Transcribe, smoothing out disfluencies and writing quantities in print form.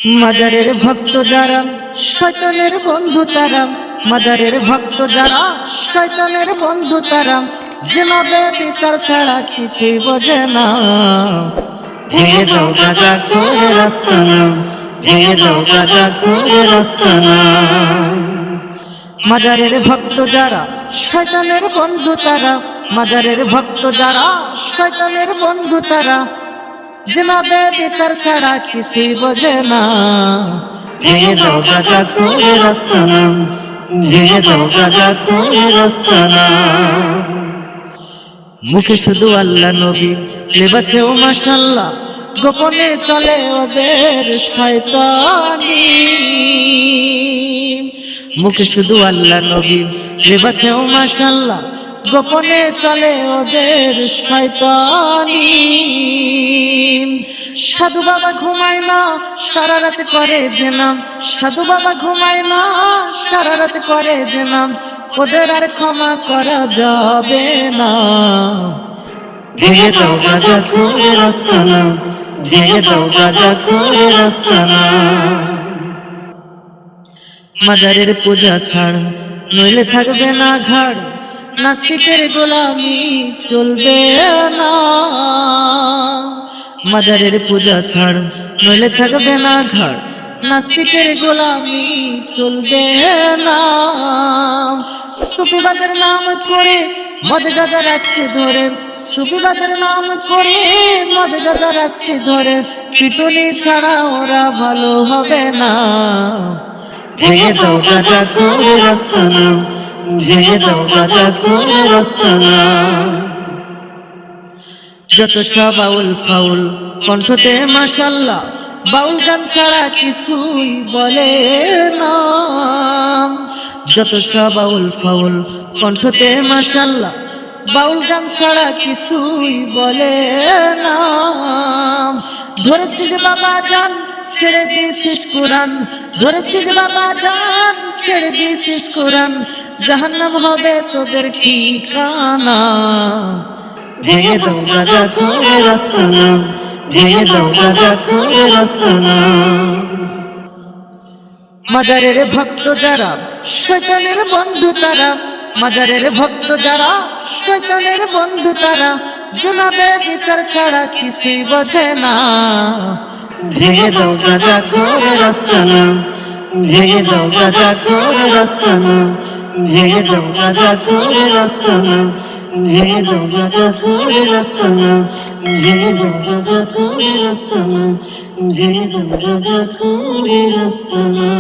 মাজারের ভক্ত যারা শয়তানের বন্ধু তারা, মাজারের ভক্ত যারা শয়তানের বন্ধু তারা, যেভাবে বিচার ছাড়া কিছুই বোঝে না। ভেঙে দাও গাজা করে রাস্তা না, ভেঙে দাও গাজা করে রাস্তা না। মাজারের ভক্ত যারা শয়তানের বন্ধু তারা, মাজারের ভক্ত যারা শয়তানের বন্ধু তারা, যেভাবে বিচার ছাড়া কিছুই বোঝে না। ভেঙে দাও গাজা করে রাস্তা না, ভেঙে দাও গাজা করে রাস্তা না। মুখে শুধু আল্লাহ নবী, লেবাসেও মাশাআল্লাহ, গোপনে চলে ওদের শয়তানি। মুখে শুধু আল্লাহ নবী, লেবাসেও মাশাআল্লাহ, গোপনে চলে ওদের শয়তানি। সাধু বাবা ঘুমায় না, সারা রাত করে যে নাম, সাধু বাবা ঘুমায় না, সারা রাত করে যে নাম, ওদের আর ক্ষমা করা যাবে না। ভেঙে দাও গাজা করে রাস্তা না, ভেঙে দাও গাজা করে রাস্তা না। মাজারের পূজা ছাড় নইলে থাকবে না ঘাড়, নাস্তিকের গোলামি চলবে না। মাজারের পূজা ছাড় নইলে থাকবে না ঘাড়, নাস্তিকের গোলামি চলবে না। সুফিবাদের নাম করে মদ গাজা রাখছে ধরে, সুফিবাদের নাম করে মদ গাজা রাখছে ধরে, পিটুনি ছাড়া ওরা ভালো হবে না। ভেঙে দাও গাজা করে রাস্তা না, ভেঙে দাও গাজা করে রাস্তা না। যত সব বাউল ফাউল কণ্ঠতে মাশাআল্লাহ, বাউল গান ছাড়া কিছুই বলে না। যত সব বাউল ফাউল কণ্ঠতে মাশাআল্লাহ, বাউল গান ছাড়া কিছুই বলে না। ধরেছিস বাবা জান ছেড়ে দিয়েছিস কোরআন, ধরেছিস বাবা জান ছেড়ে দিয়েছিস কোরআন, জাহান্নাম হবে তোদের ঠিকানা। ভেঙে দাও গাজা করে রাস্তা না, ভেঙে দাও গাজা করে রাস্তা না। মাজারের ভক্ত যারা শয়তানের বন্ধু তারা, মাজারের ভক্ত যারা শয়তানের বন্ধু তারা, যেভাবে বিচার ছাড়া কিছুই বোঝে না। ভেঙে দাও গাজা করে রাস্তা না, ভেঙে দাও গাজা করে রাস্তা না, ভেঙে দাও গাজা করে রাস্তা না, ভেঙে দাও গাজা করে রাস্তা না, ভেঙে দাও গাজা করে রাস্তা না, ভেঙে দাও গাজা করে রাস্তা না।